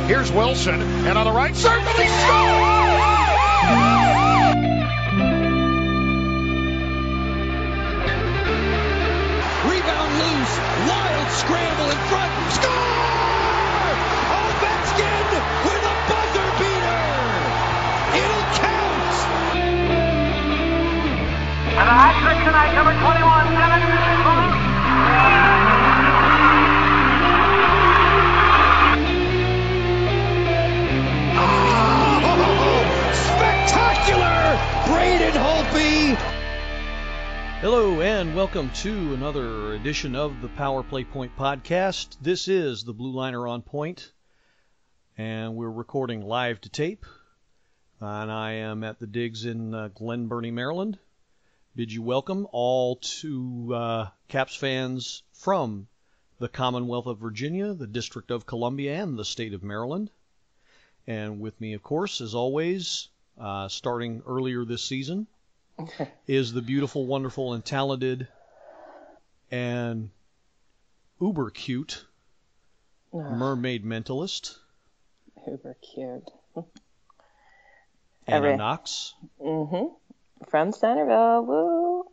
Here's Wilson, and on the right circle, he scores! Rebound loose, wild scramble in front, score! Ovechkin with a buzzer beater! It'll count! And a hat trick tonight, number 21, Evan. Spectacular! Braden Holtby! Hello and welcome to another edition of the Power Play Point podcast. This is the Blue Liner on Point, and we're recording live to tape. And I am at the digs in Glen Burnie, Maryland. Bid you welcome all to Caps fans from the Commonwealth of Virginia, the District of Columbia, and the state of Maryland. And with me, of course, as always, starting earlier this season, is the beautiful, wonderful, and talented, and uber cute mermaid mentalist. Uber cute. Anna-noyance. From Centerville. Woo!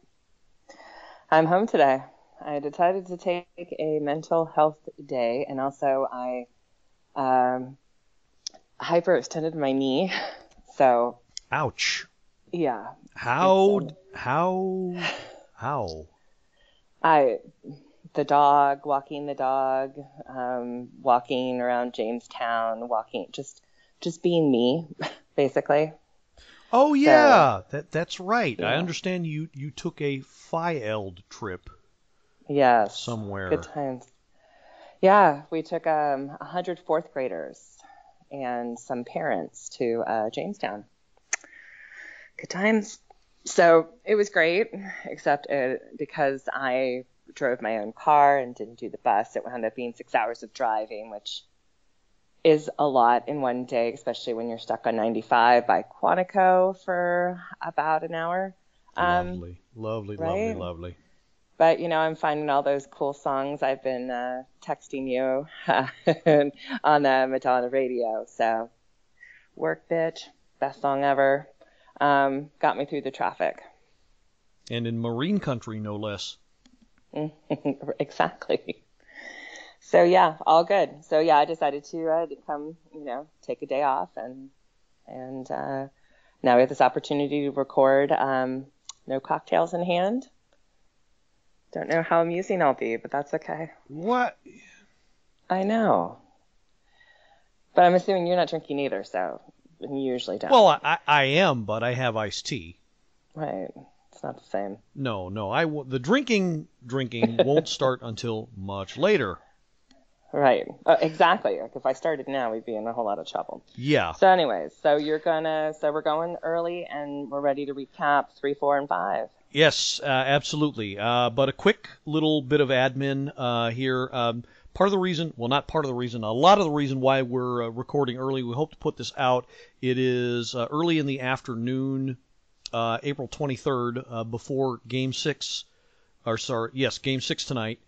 I'm home today. I decided to take a mental health day, and also I hyperextended my knee. So. Ouch. Yeah. How? Walking the dog, walking around Jamestown, just being me, basically. Oh yeah, so, that's right. Yeah. I understand you took a Phi-Eld trip. Yes. Somewhere. Good times. Yeah, we took 100 fourth graders and some parents to Jamestown. Good times. So it was great, except because I drove my own car and didn't do the bus, it wound up being 6 hours of driving, which is a lot in one day, especially when you're stuck on 95 by Quantico for about an hour. Lovely. But, I'm finding all those cool songs I've been texting you on the Madonna radio. So, Work Bitch, best song ever. Got me through the traffic. And in Marine country, no less. Exactly. So, yeah, all good. So, yeah, I decided to come, take a day off. And now we have this opportunity to record no cocktails in hand. Don't know how amusing I'll be, but that's okay. What? I know. But I'm assuming you're not drinking either, so you usually don't. Well, I am, but I have iced tea. Right. It's not the same. No. The drinking won't start until much later. Right. Exactly. Like if I started now, we'd be in a whole lot of trouble. Yeah. So anyways, so we're going early and we're ready to recap 3, 4, and 5. Yes, absolutely. But a quick little bit of admin here. Part of the reason, well, not part of the reason, a lot of the reason why we're recording early, we hope to put this out. It is early in the afternoon, April 23rd, before Game 6 tonight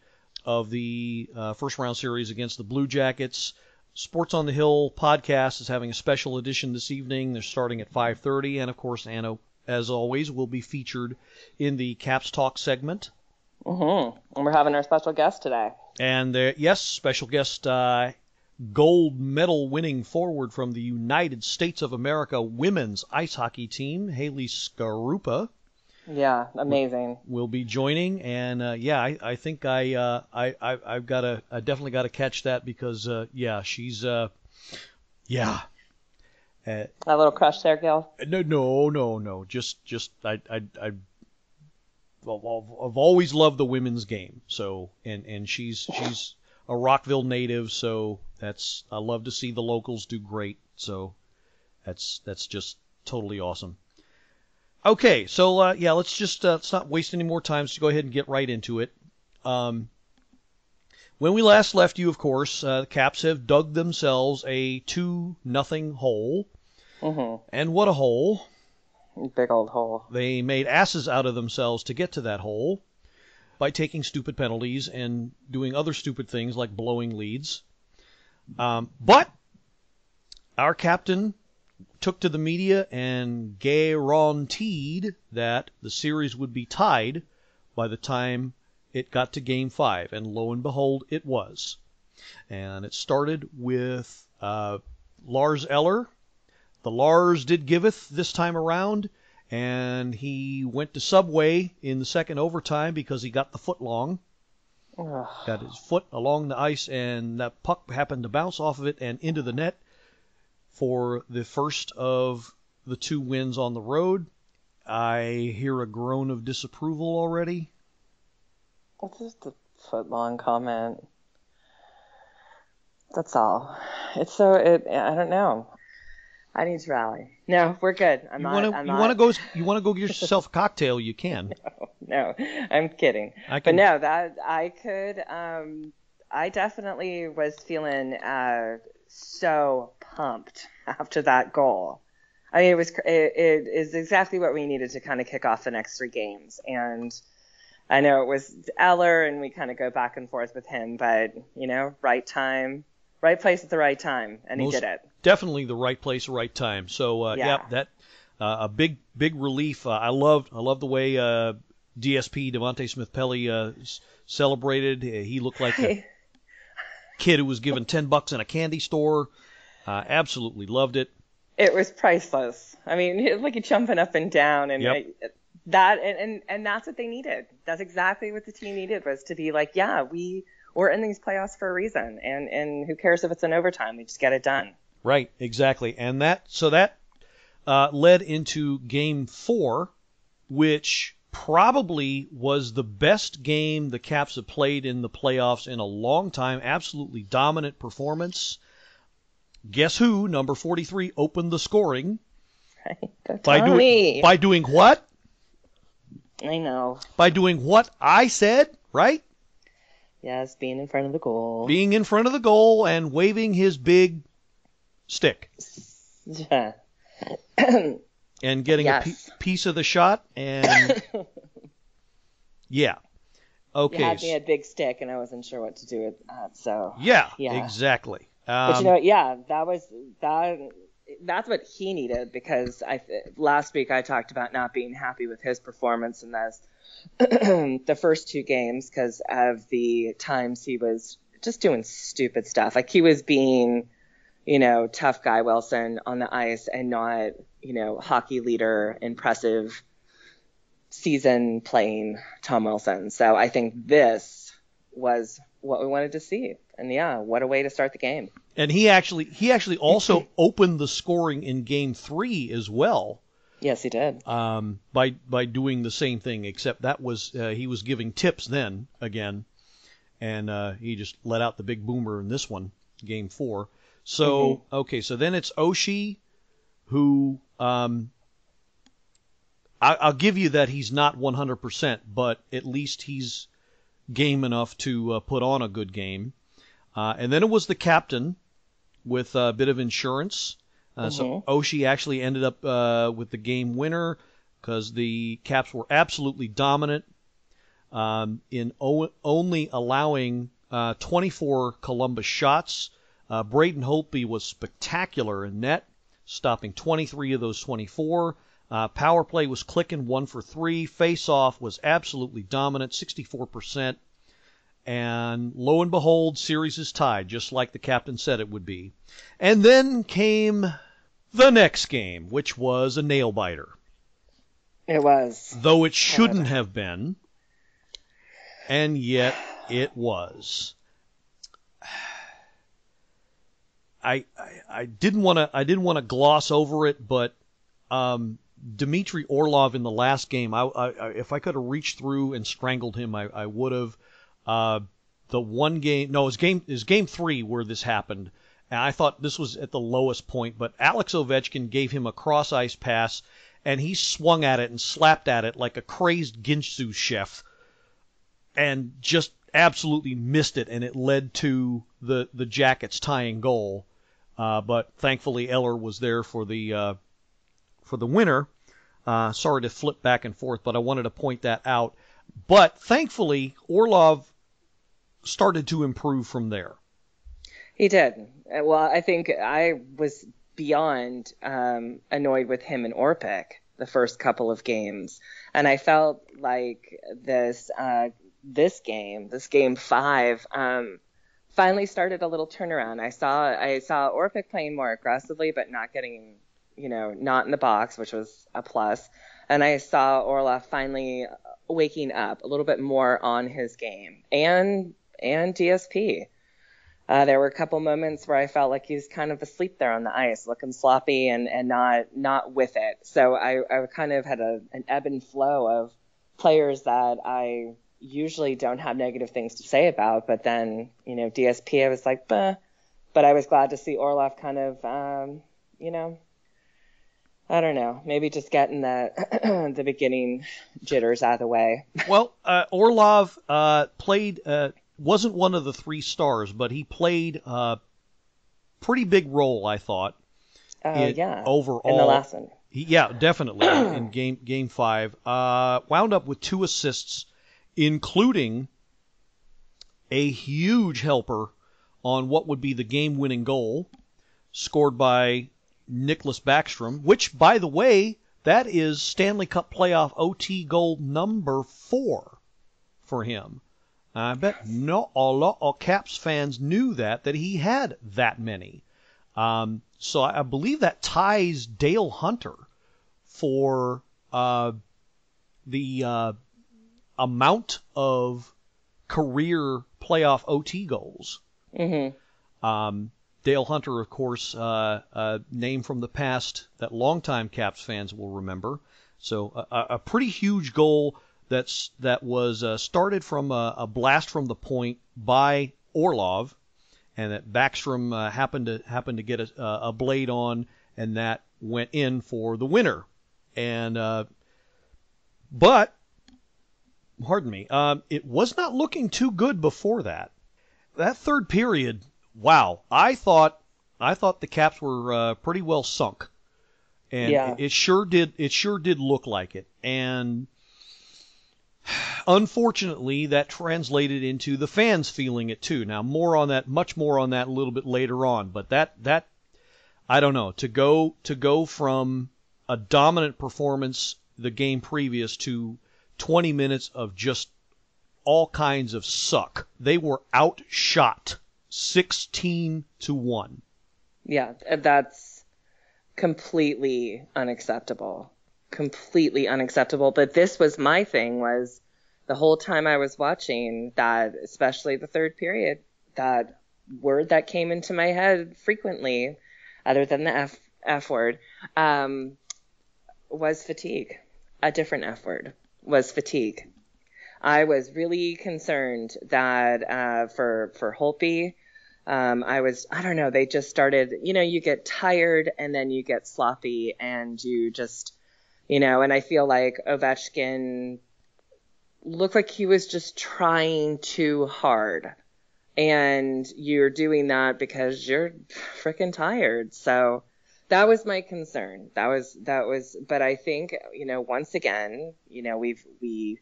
of the first round series against the Blue Jackets. Sports on the Hill podcast is having a special edition this evening. They're starting at 5:30, and of course, Anna, as always, will be featured in the Caps Talk segment. And we're having our special guest today. And special guest, gold medal winning forward from the United States of America women's ice hockey team, Haley Skarupa. Yeah, amazing. Will be joining, and I think I definitely got to catch that because she's a little crush there, Gil? No. Just I've always loved the women's game. So and she's a Rockville native, so I love to see the locals do great. So that's just totally awesome. Okay, so let's not waste any more time. So go ahead and get right into it. When we last left you, of course, the Caps have dug themselves a 2-0 hole. And what a hole. Big old hole. They made asses out of themselves to get to that hole by taking stupid penalties and doing other stupid things like blowing leads. But our captain took to the media and guaranteed that the series would be tied by the time it got to Game 5, and lo and behold, it was. And it started with Lars Eller. The Lars did giveth this time around, and he went to Subway in the second overtime because he got the foot long. Got his foot along the ice, and that puck happened to bounce off of it and into the net for the first of the 2 wins on the road. I hear a groan of disapproval already. It's just a foot-long comment. That's all. I don't know. I need to rally. No, we're good. You want to go get yourself a cocktail? You can. No, I'm kidding. But no, that I could. I definitely was feeling so pumped after that goal. I mean, it is exactly what we needed to kind of kick off the next 3 games. And I know it was Eller, and we kind of go back and forth with him, but right time, right place at the right time, and he did it. Definitely the right place, right time. So that a big relief. I love the way DSP Devontae Smith-Pelly celebrated. He looked like a kid who was given $10 in a candy store. Absolutely loved it. It was priceless. I mean, it was like jumping up and down, and that's what they needed. That's exactly what the team needed, was to be like, yeah, we're in these playoffs for a reason, and who cares if it's in overtime? We just get it done. Right, exactly. And that led into Game 4, which probably was the best game the Caps have played in the playoffs in a long time. Absolutely dominant performance. Guess who, number 43, opened the scoring? By doing what? I know. By doing what I said, right? Yes, being in front of the goal. Being in front of the goal and waving his big stick. Yeah. And getting a piece of the shot. And yeah. Okay. You had me at big stick, and I wasn't sure what to do with that. So yeah. Exactly. But that's what he needed, because last week I talked about not being happy with his performance in those the first 2 games because of the times he was just doing stupid stuff. Like, he was being, tough guy Wilson on the ice, and not, hockey leader, impressive season playing Tom Wilson. So I think this was what we wanted to see. And what a way to start the game. And he actually also opened the scoring in Game 3 as well. Yes, he did. By doing the same thing, except that was he was giving tips then again, and he just let out the big boomer in this one, Game 4. So okay, so then it's Oshie, who I'll give you that he's not 100%, but at least he's game enough to put on a good game. And then it was the captain with a bit of insurance. So Oshie actually ended up with the game winner because the Caps were absolutely dominant in only allowing 24 Columbus shots. Braden Holtby was spectacular in net, stopping 23 of those 24. Power play was clicking 1 for 3. Face-off was absolutely dominant, 64%. And lo and behold, series is tied, just like the captain said it would be. And then came the next game, which was a nail-biter. It was. Though it shouldn't have been, and yet it was. I didn't want to gloss over it, but Dmitry Orlov in the last game, if I could have reached through and strangled him, I would have. The one game, no, it was game 3 where this happened, and I thought this was at the lowest point, but Alex Ovechkin gave him a cross-ice pass, and he swung at it and slapped at it like a crazed Ginsu chef, and just absolutely missed it, and it led to the Jackets tying goal. But thankfully Eller was there for the winner. Sorry to flip back and forth, but I wanted to point that out. But thankfully, Orlov started to improve from there. He did. Well, I think I was beyond annoyed with him and Orpik the first couple of games. And I felt like this game 5, finally started a little turnaround. I saw Orpik playing more aggressively, but not getting, not in the box, which was a plus. And I saw Orlov finally waking up a little bit more on his game and DSP. There were a couple moments where I felt like he was kind of asleep there on the ice, looking sloppy and not with it. So I kind of had an ebb and flow of players that I usually don't have negative things to say about. But then, DSP, I was like, bah. But I was glad to see Orlov kind of, I don't know, maybe just getting the beginning jitters out of the way. Well, Orlov played... wasn't one of the 3 stars, but he played a pretty big role, I thought. Overall. In the last one. Definitely. In game 5. Wound up with 2 assists, including a huge helper on what would be the game-winning goal, scored by Nicklas Backstrom, which, by the way, that is Stanley Cup playoff OT goal number 4 for him. I bet not a lot of Caps fans knew that he had that many. So I believe that ties Dale Hunter for the amount of career playoff OT goals. Mm-hmm. Dale Hunter, of course, a name from the past that longtime Caps fans will remember. So a pretty huge goal that was started from a blast from the point by Orlov, and that Backstrom happened to get a blade on, and that went in for the winner. And but pardon me, it was not looking too good before that. That third period, wow! I thought the Caps were pretty well sunk, and it sure did look like it. And unfortunately, that translated into the fans feeling it too. Now, much more on that a little bit later on. But that I don't know, to go from a dominant performance the game previous to 20 minutes of just all kinds of suck. They were outshot 16-1. Yeah, that's completely unacceptable. Completely unacceptable. But this was my thing, was the whole time I was watching that, especially the third period, that word that came into my head frequently, other than the F word, was fatigue. A different F word was fatigue. I was really concerned that for Holtby, I don't know, they just started, you get tired and then you get sloppy and you just, and I feel like Ovechkin looked like he was just trying too hard. And you're doing that because you're freaking tired. So that was my concern. That was, but I think, once again, we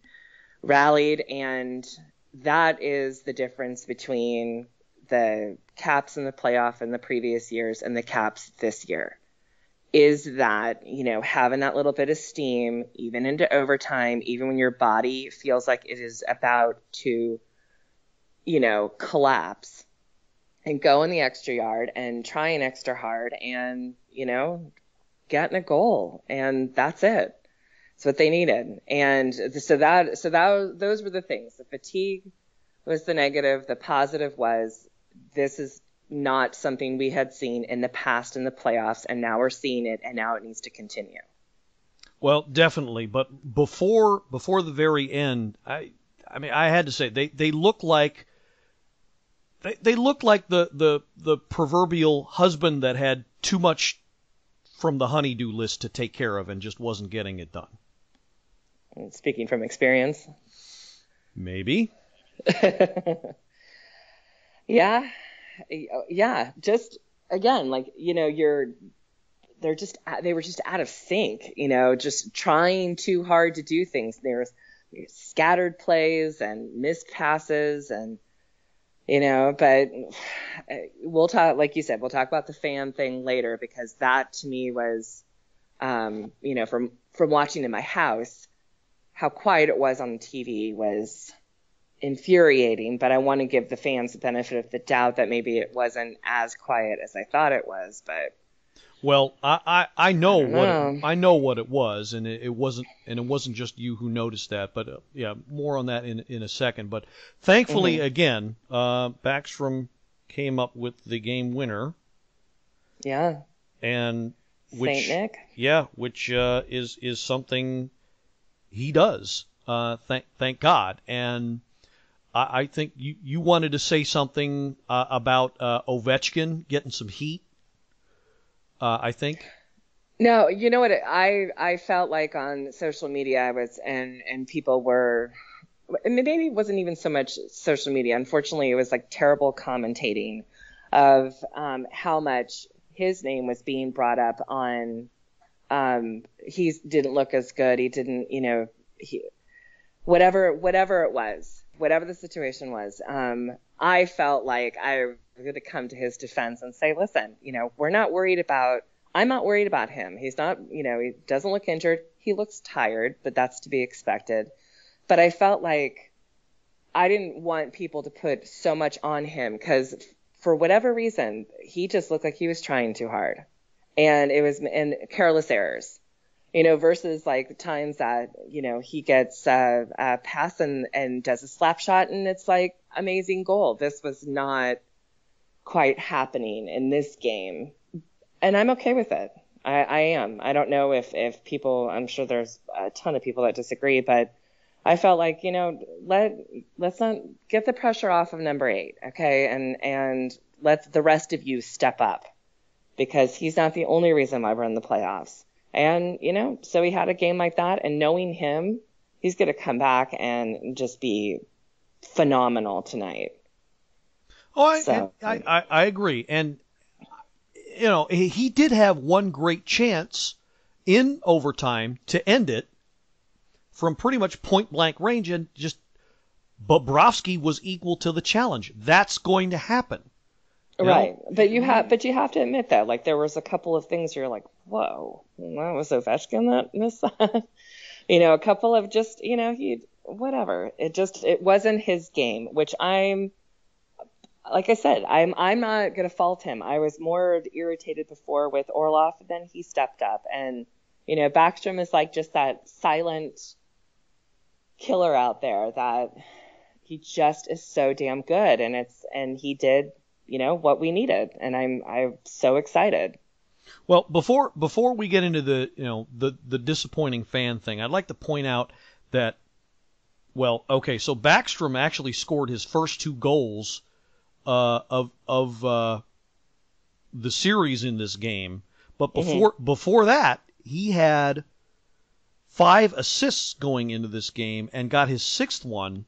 rallied, and that is the difference between the Caps in the playoff in the previous years and the Caps this year. Is that, having that little bit of steam, even into overtime, even when your body feels like it is about to, collapse, and go in the extra yard and trying extra hard and, getting a goal. And that's it. That's what they needed. And so those were the things. The fatigue was the negative. The positive was, this is not something we had seen in the past in the playoffs, and now we're seeing it, and now it needs to continue. Well, definitely, but before the very end, I had to say they look like the proverbial husband that had too much from the honeydew list to take care of and just wasn't getting it done. Speaking from experience. Maybe. Yeah. Just again, like, they were just out of sync, just trying too hard to do things. There was scattered plays and missed passes, and But we'll talk, like you said, we'll talk about the fan thing later, because that to me was, from watching in my house, how quiet it was on the TV was infuriating. But I want to give the fans the benefit of the doubt that maybe it wasn't as quiet as I thought it was. But well, I know I know what it was, and it wasn't just you who noticed that. But yeah, more on that in a second. But thankfully, again, Backstrom came up with the game winner. Yeah. And which Saint Nick. Yeah, which is something he does. Thank God. And I think you wanted to say something about Ovechkin getting some heat. I think. No, you know what? I felt like on social media I was, and people were, maybe it wasn't even so much social media. Unfortunately, it was like terrible commentating of how much his name was being brought up on. He didn't look as good. He didn't, whatever it was, whatever the situation was. I felt like I was going to come to his defense and say, listen, I'm not worried about him. He's not, he doesn't look injured. He looks tired, but that's to be expected. But I felt like I didn't want people to put so much on him, because for whatever reason, he just looked like he was trying too hard. And it was, and careless errors, versus like the times that, he gets a pass and does a slap shot and it's like amazing goal. This was not quite happening in this game. And I'm okay with it. I am. I don't know if people, I'm sure there's a ton of people that disagree, but I felt like, let's not get the pressure off of number 8. Okay. And let the rest of you step up, because he's not the only reason why we're in the playoffs. And, so he had a game like that, and knowing him, he's going to come back and just be phenomenal tonight. Oh, I agree. And, he did have one great chance in overtime to end it from pretty much point blank range, and just Bobrovsky was equal to the challenge. That's going to happen. Right. But you have to admit that, like, there was a couple of things you're like, whoa, that was Ovechkin that missed that. A couple of just, whatever. It wasn't his game, which like I said, I'm not going to fault him. I was more irritated before with Orlov, then he stepped up. And, Backstrom is like just that silent killer out there that he just is so damn good. And he did, what we needed. And I'm so excited. Well, before we get into the disappointing fan thing, I'd like to point out that, so Backstrom actually scored his first 2 goals of the series in this game, but before that, he had 5 assists going into this game and got his 6th one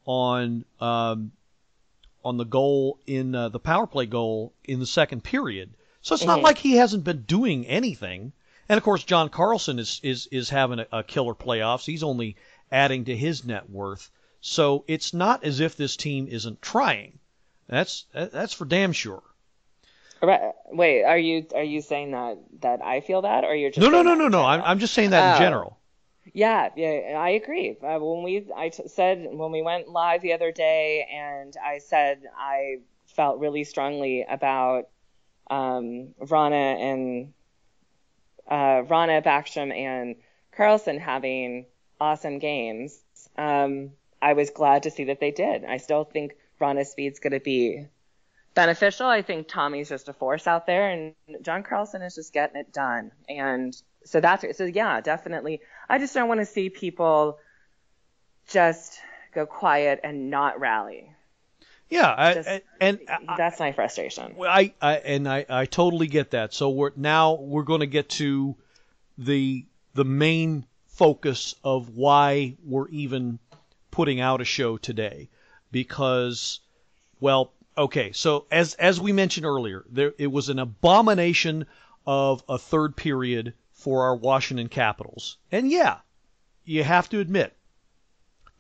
on the goal in the power play goal in the second period. So it's not like he hasn't been doing anything. And of course, John Carlson is having a killer playoffs. He's only adding to his net worth. So it's not as if this team isn't trying. That's for damn sure. Right. Wait, are you saying that I feel that, or you're just No. I'm just saying that in general. Yeah, I agree. When we went live the other day, and I said I felt really strongly about Rana, Backstrom, and Carlson having awesome games. I was glad to see that they did. I still think Rana's speed's going to be beneficial. I think Tommy's just a force out there, and John Carlson is just getting it done. And so yeah, definitely. I just don't want to see people just go quiet and not rally. Yeah, that's my frustration. I totally get that. So we're going to get to the main focus of why we're even putting out a show today, because, so as we mentioned earlier, it was an abomination of a third period for our Washington Capitals, and yeah, you have to admit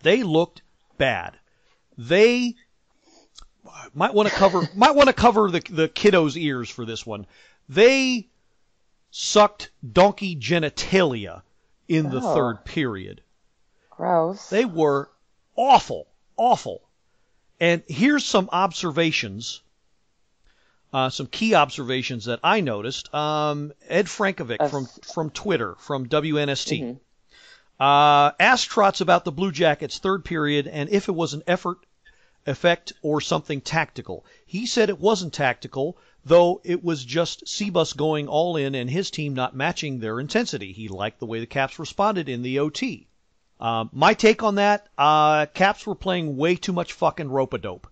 they looked bad. might want to cover the kiddos' ears for this one. They sucked donkey genitalia in the third period. Gross. They were awful, awful. And here's some observations, some key observations that I noticed. Ed Frankovic from Twitter, from WNST, asked Trotz about the Blue Jackets' third period and if it was an effect, or something tactical. He said it wasn't tactical, though it was just Sebus going all in and his team not matching their intensity. He liked the way the Caps responded in the OT. My take on that, Caps were playing way too much fucking rope-a-dope.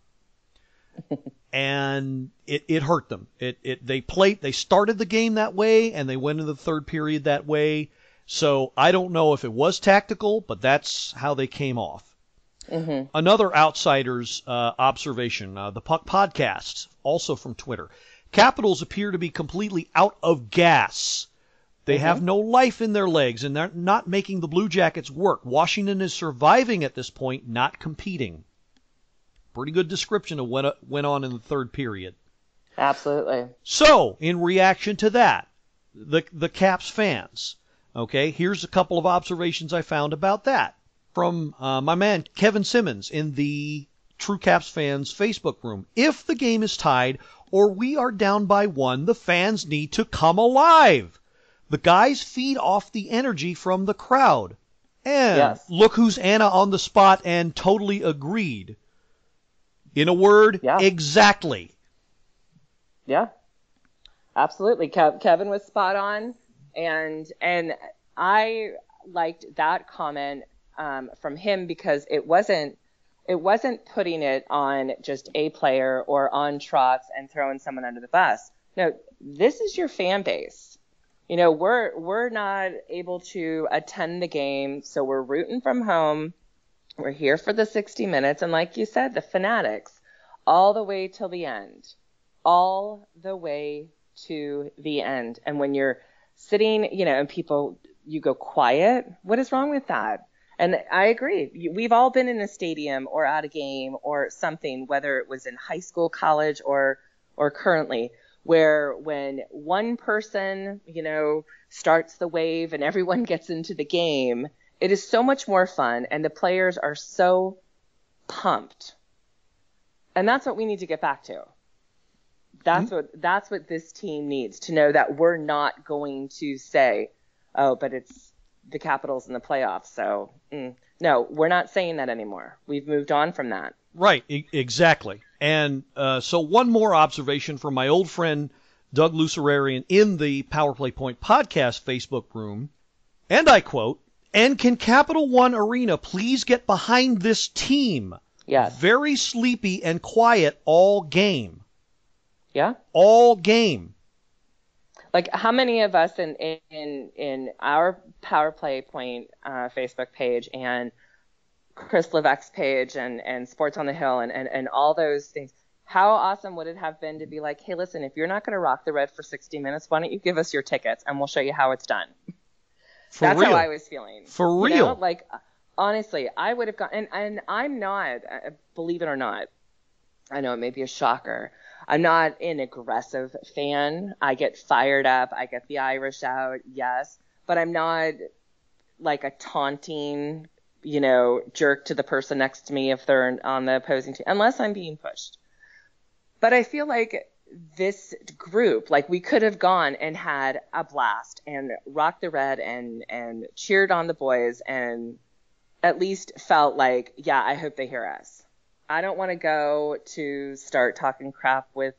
And it hurt them. They started the game that way, and they went into the third period that way. So I don't know if it was tactical, but that's how they came off. Mm-hmm. Another outsider's observation, the Puck Podcast, also from Twitter. Capitals appear to be completely out of gas. They have no life in their legs, and they're not making the Blue Jackets work. Washington is surviving at this point, not competing. Pretty good description of what went on in the third period. Absolutely. So, in reaction to that, the Caps fans, okay, here's a couple of observations I found about that. From my man Kevin Simmons in the True Caps fans Facebook room. If the game is tied or we are down by 1, the fans need to come alive. The guys feed off the energy from the crowd. And look who's Anna on the spot and totally agreed. In a word, exactly. Yeah, absolutely. Kevin was spot on, and I liked that comment from him because it wasn't putting it on just a player or on Trotz and throwing someone under the bus. No, this is your fan base. You know, we're not able to attend the game, so we're rooting from home. We're here for the 60 minutes, and like you said, the fanatics, all the way till the end. All the way to the end. And when you're sitting, you know, and people, you go quiet, what is wrong with that? And I agree. We've all been in a stadium or at a game or something, whether it was in high school, college, or currently, where when one person, you know, starts the wave and everyone gets into the game, it is so much more fun and the players are so pumped. And that's what we need to get back to. That's what this team needs, to know that we're not going to say, oh, but it's the Capitals in the playoffs. So, no, we're not saying that anymore. We've moved on from that. Right, exactly. And so one more observation from my old friend Doug Lucerarian in the Power Play Point podcast Facebook room, and I quote, "And can Capital One Arena please get behind this team? Yes. Very sleepy and quiet all game." Yeah. All game. Like, how many of us in our Power Play Point Facebook page and Chris Levesque's page and Sports on the Hill and all those things, how awesome would it have been to be like, hey, listen, if you're not going to rock the red for 60 minutes, why don't you give us your tickets and we'll show you how it's done. That's real. How I was feeling. For real. You know? Like, honestly, I would have gone, and I'm not, believe it or not, I know it may be a shocker, I'm not an aggressive fan. I get fired up. I get the Irish out, yes. But I'm not like a taunting, you know, jerk to the person next to me if they're on the opposing team, unless I'm being pushed. But I feel like this group, like, we could have gone and had a blast and rocked the red and cheered on the boys and at least felt like, yeah, I hope they hear us. I don't want to go to start talking crap with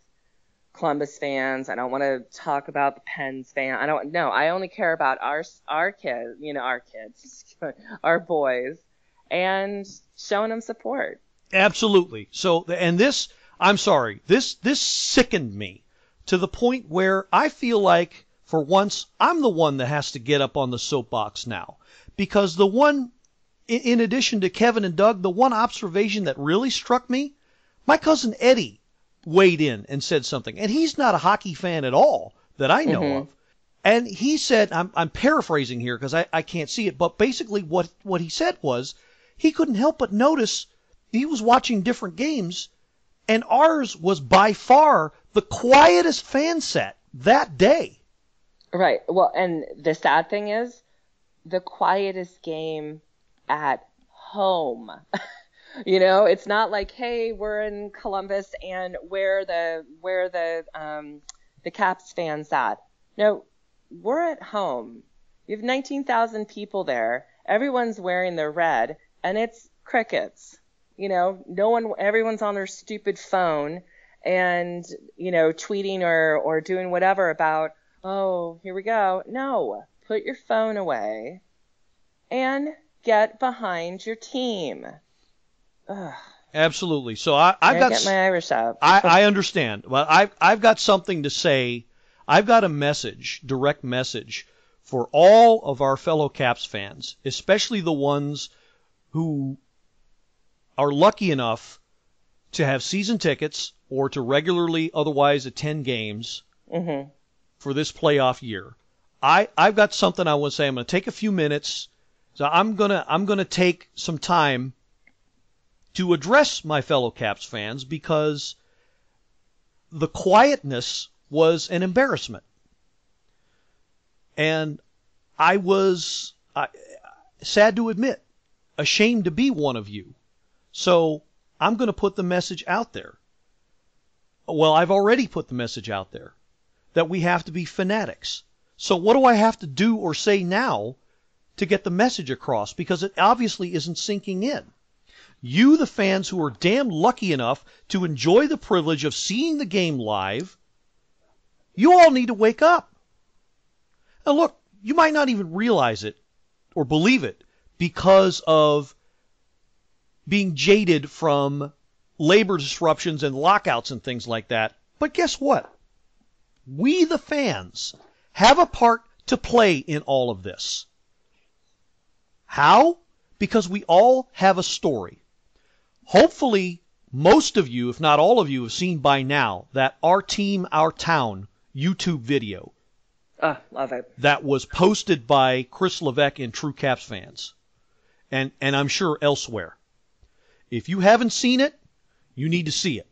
Columbus fans. I don't want to talk about the Pens fan. I only care about our kids, you know, our kids, our boys, and showing them support. Absolutely. So, and this, I'm sorry, this sickened me to the point where I feel like, for once, I'm the one that has to get up on the soapbox now. Because the one, in addition to Kevin and Doug, the one observation that really struck me, my cousin Eddie weighed in and said something. And he's not a hockey fan at all that I know of. And he said, I'm paraphrasing here because I can't see it, but basically what he said was he couldn't help but notice he was watching different games And ours was by far the quietest fan set that day. Right. Well, and the sad thing is, the quietest game at home. It's not like, hey, we're in Columbus and where the Caps fans at. No, we're at home. You have 19,000 people there. Everyone's wearing their red, and it's crickets. Everyone's on their stupid phone and, tweeting or doing whatever about, oh, here we go. No, put your phone away and get behind your team. Ugh. Absolutely. So I've got get my Irish out. I understand. Well, I've got something to say. I've got a message, direct message, for all of our fellow Caps fans, especially the ones who are lucky enough to have season tickets or to regularly otherwise attend games for this playoff year. I've got something I want to say. I'm going to take a few minutes. So I'm gonna take some time to address my fellow Caps fans because the quietness was an embarrassment. And I was, sad to admit, ashamed to be one of you. So I'm going to put the message out there. Well, I've already put the message out there that we have to be fanatics. So what do I have to do or say now to get the message across? Because it obviously isn't sinking in. You, the fans who are damn lucky enough to enjoy the privilege of seeing the game live, you all need to wake up. Now look, you might not even realize it or believe it because of being jaded from labor disruptions and lockouts and things like that. But guess what? We, the fans, have a part to play in all of this. How? Because we all have a story. Hopefully, most of you, if not all of you, have seen by now that Our Team, Our Town YouTube video. Love it. That was posted by Chris Levesque and True Caps fans. And I'm sure elsewhere. If you haven't seen it, you need to see it.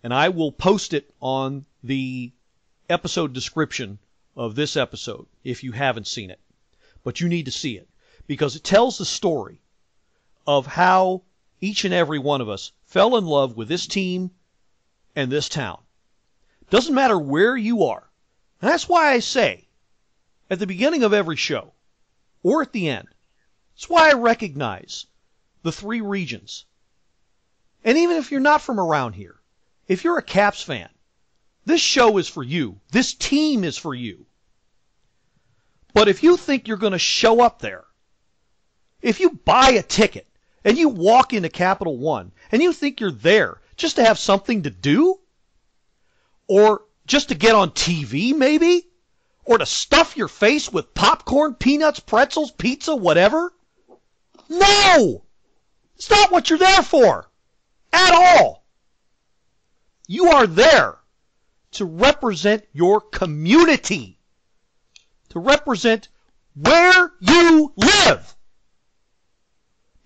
And I will post it on the episode description of this episode if you haven't seen it. But you need to see it because it tells the story of how each and every one of us fell in love with this team and this town. Doesn't matter where you are. And that's why I say at the beginning of every show or at the end, that's why I recognize the three regions. And even if you're not from around here, if you're a Caps fan, this show is for you. This team is for you. But if you think you're going to show up there, if you buy a ticket and you walk into Capital One and you think you're there just to have something to do, or just to get on TV maybe, or to stuff your face with popcorn, peanuts, pretzels, pizza, whatever, no! It's not what you're there for. At all. You are there to represent your community. To represent where you live.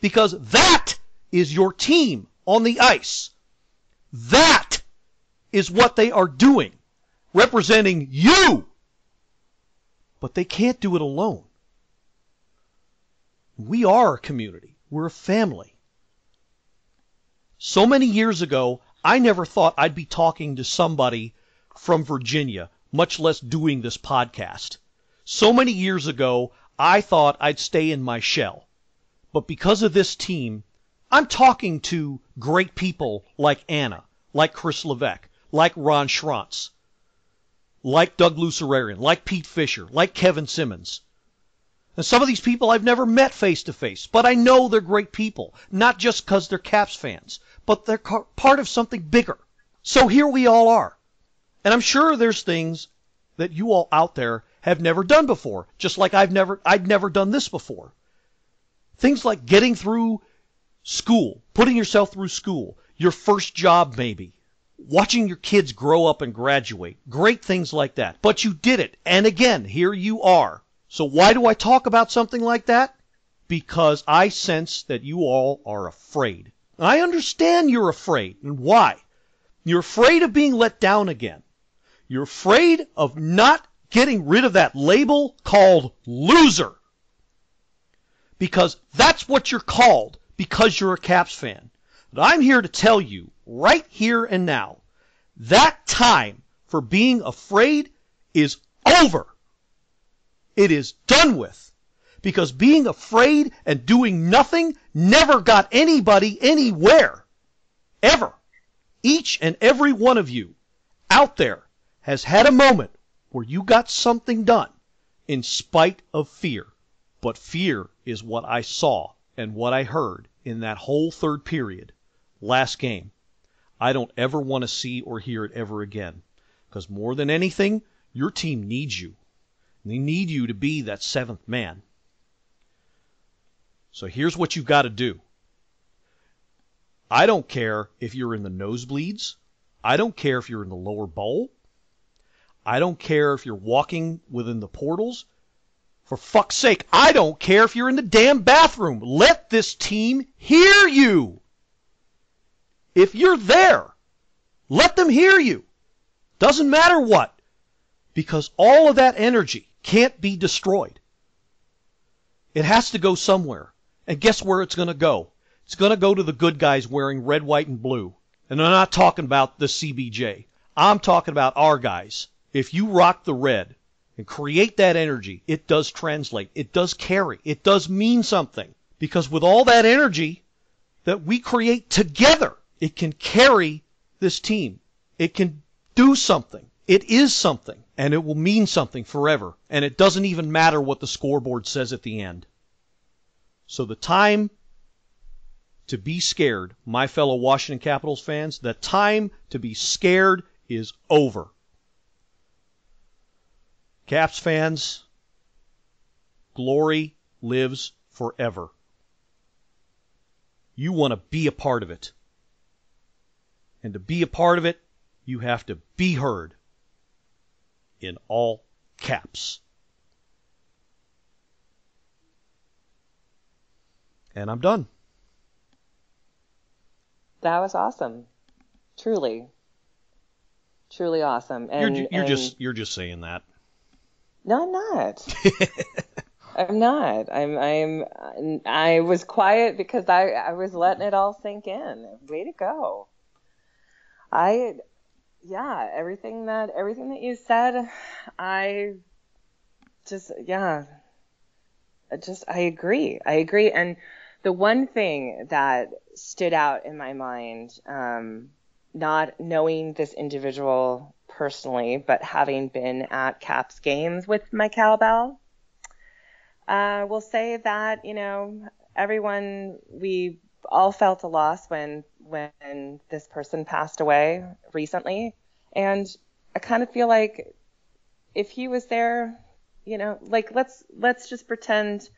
Because that is your team on the ice. That is what they are doing. Representing you. But they can't do it alone. We are a community. We're a family. So many years ago, I never thought I'd be talking to somebody from Virginia, much less doing this podcast. So many years ago, I thought I'd stay in my shell. But because of this team, I'm talking to great people like Anna, like Chris Levesque, like Ron Schrantz, like Doug Lucerian, like Pete Fisher, like Kevin Simmons. And some of these people I've never met face to face, but I know they're great people, not just because they're Caps fans, but they're part of something bigger. So here we all are. And I'm sure there's things that you all out there have never done before, just like I'd never done this before. Things like getting through school, putting yourself through school, your first job maybe, watching your kids grow up and graduate, great things like that. But you did it, and again, here you are. So why do I talk about something like that? Because I sense that you all are afraid. And I understand you're afraid. And why? You're afraid of being let down again. You're afraid of not getting rid of that label called loser. Because that's what you're called because you're a Caps fan. But I'm here to tell you right here and now, that time for being afraid is over. It is done with. Because being afraid and doing nothing never got anybody anywhere. Ever. Each and every one of you out there has had a moment where you got something done in spite of fear. But fear is what I saw and what I heard in that whole third period, last game. I don't ever want to see or hear it ever again. Because more than anything, your team needs you. They need you to be that seventh man. So here's what you've got to do. I don't care if you're in the nosebleeds. I don't care if you're in the lower bowl. I don't care if you're walking within the portals. For fuck's sake, I don't care if you're in the damn bathroom. Let this team hear you. If you're there, let them hear you. Doesn't matter what. Because all of that energy can't be destroyed. It has to go somewhere. And guess where it's going to go? It's going to go to the good guys wearing red, white, and blue. And I'm not talking about the CBJ. I'm talking about our guys. If you rock the red and create that energy, it does translate. It does carry. It does mean something. Because with all that energy that we create together, it can carry this team. It can do something. It is something. And it will mean something forever. And it doesn't even matter what the scoreboard says at the end. So the time to be scared, my fellow Washington Capitals fans, the time to be scared is over. Caps fans, glory lives forever. You want to be a part of it. And to be a part of it, you have to be heard in all caps. And I'm done. That was awesome. Truly. Truly awesome. And you're just saying that. No, I'm not. I'm not. I was quiet because I was letting it all sink in. Way to go. Everything that you said, I agree. And the one thing that stood out in my mind, not knowing this individual personally, but having been at Caps games with my cowbell, will say that, we all felt a loss when this person passed away recently. And I kind of feel like if he was there, let's just pretend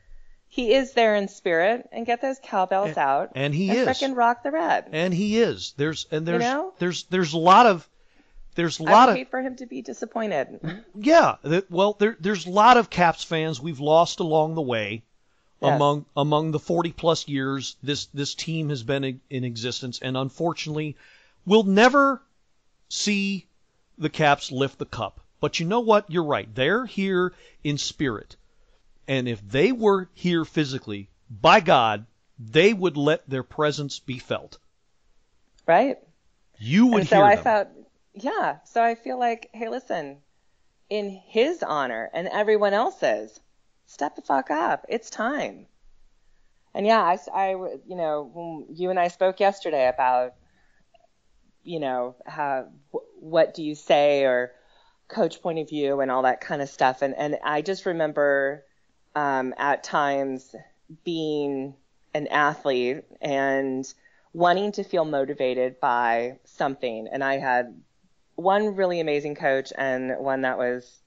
he is there in spirit and get those cowbells out. And he is. Frickin' rock the red. And he is. There's a lot I would of hate for him to be disappointed. Yeah, there's a lot of Caps fans we've lost along the way. Yes. Among the 40+ years this team has been in existence, and unfortunately, we'll never see the Caps lift the cup. But you know what? You're right. They're here in spirit. And if they were here physically, by God, they would let their presence be felt. Right. You would hear them. So I feel like, hey, listen, in his honor and everyone else's, step the fuck up. It's time. And I when you and I spoke yesterday about, what do you say, or coach point of view and all that kind of stuff. And I just remember at times being an athlete and wanting to feel motivated by something. And I had one really amazing coach and one that was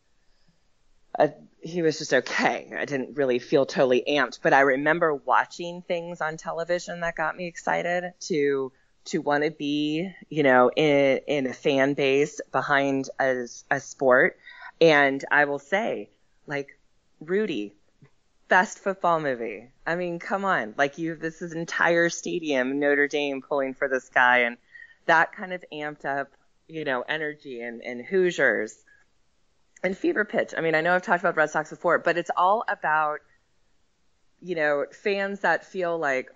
he was just okay. I didn't really feel totally amped, but I remember watching things on television that got me excited to want to be, in a fan base behind a sport. And I will say, like, Rudy, best football movie. I mean, come on. Like, this is entire stadium, Notre Dame pulling for this guy. And that kind of amped up, energy and Hoosiers and fever pitch. I mean, I know I've talked about Red Sox before, but it's all about, fans that feel like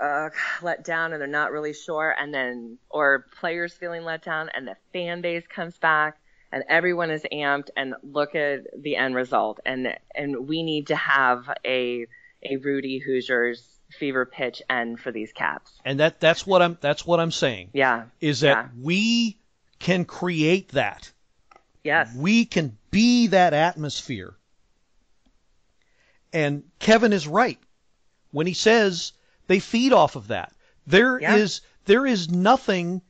let down and they're not really sure, or players feeling let down, and the fan base comes back and everyone is amped, and look at the end result. And we need to have a Rudy Hoosiers fever pitch end for these Caps. And that's what I'm saying. Yeah. Is that we can create that. Yes. We can be that atmosphere. And Kevin is right when he says they feed off of that. There is nothing.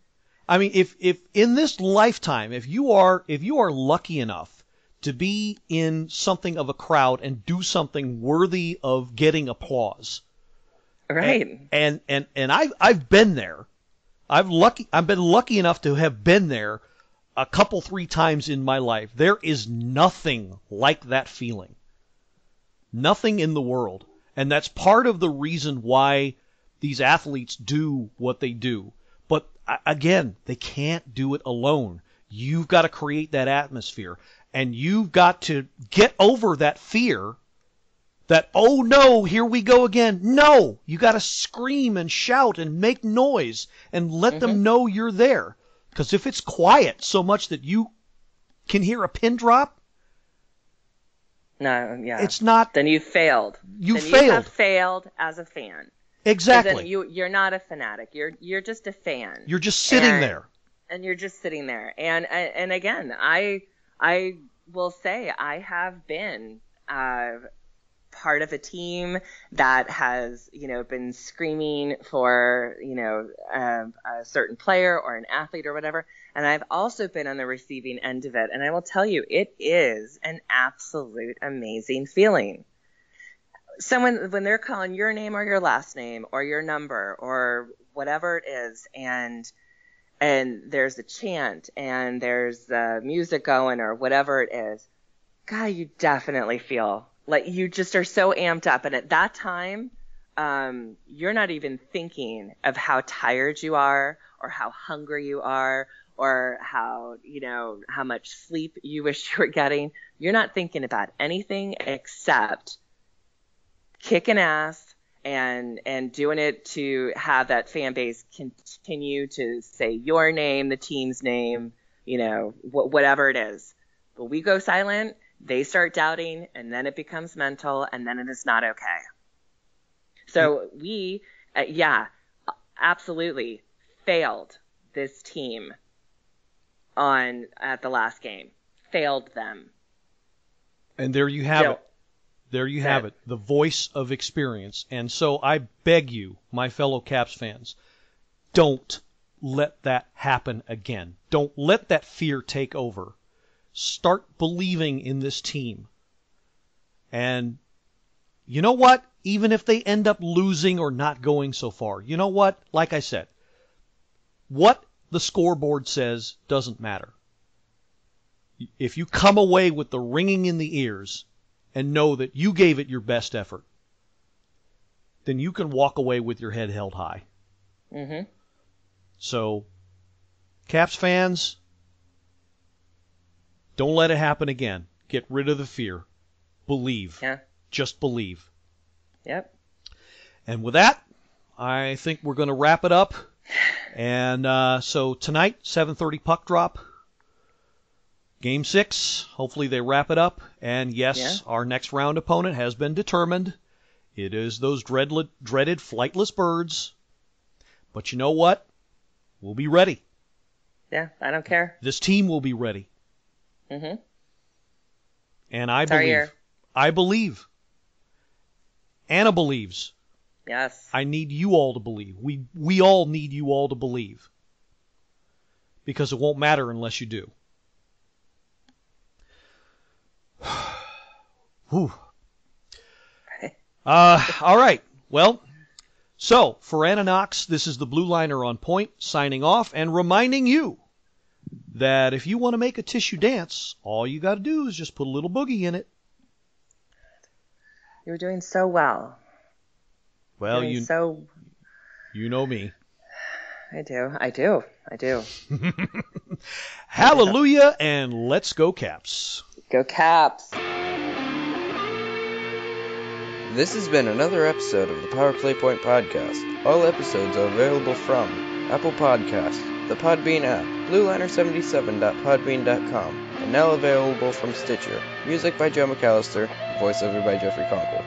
I mean, if in this lifetime, if you are lucky enough to be in something of a crowd and do something worthy of getting applause, right? And I've been there. I've been lucky enough to have been there a couple, 3 times in my life. There is nothing like that feeling. Nothing in the world. And that's part of the reason why these athletes do what they do. But again, they can't do it alone. You've got to create that atmosphere. And you've got to get over that fear that, oh no, here we go again. No, you got to scream and shout and make noise and let them know you're there. Because if it's quiet so much that you can hear a pin drop, no, yeah, it's not. Then you failed. You have failed as a fan. Exactly. Then you're not a fanatic. You're just a fan. You're just sitting there. And you're just sitting there. And again, I will say I have been part of a team that has been screaming for a certain player or an athlete or whatever. And I've also been on the receiving end of it. And I will tell you, it is an absolute amazing feeling. So when they're calling your name or your last name or your number or whatever it is, and there's a chant and there's the music going or whatever it is, God, you definitely feel like you just are so amped up. And at that time, you're not even thinking of how tired you are or how hungry you are or how much sleep you wish you were getting. You're not thinking about anything except kicking ass and doing it to have that fan base continue to say your name, the team's name, whatever it is. But we go silent, they start doubting, and then it becomes mental, and then it is not okay. So we, absolutely failed this team at the last game. Failed them. And there you have it. There you have it, the voice of experience. And so I beg you, my fellow Caps fans, don't let that happen again. Don't let that fear take over. Start believing in this team. And you know what? Even if they end up losing or not going so far, you know what? Like I said, what the scoreboard says doesn't matter. If you come away with the ringing in the ears and know that you gave it your best effort, then you can walk away with your head held high. Mm-hmm. So, Caps fans, don't let it happen again. Get rid of the fear. Believe. Yeah. Just believe. Yep. And with that, I think we're going to wrap it up. And so tonight, 7:30 puck drop. Game 6. Hopefully they wrap it up. And yes, our next round opponent has been determined. It is those dreaded flightless birds. But you know what? We'll be ready. Yeah, I don't care. This team will be ready. Mm-hmm. And I believe. I believe. Anna believes. Yes. I need you all to believe. We all need you all to believe. Because it won't matter unless you do. Whew. All right. Well, so for Anna-noyance, this is the Blue Liner on Point signing off and reminding you that if you want to make a tissue dance, all you got to do is just put a little boogie in it. You're doing so well. Well, you know me. I do. Hallelujah, and let's go Caps. Go Caps. This has been another episode of the Power Play Point Podcast. All episodes are available from Apple Podcasts, the Podbean app, blueliner77.podbean.com, and now available from Stitcher. Music by Joe McAllister, voiceover by Jeffrey Conkle.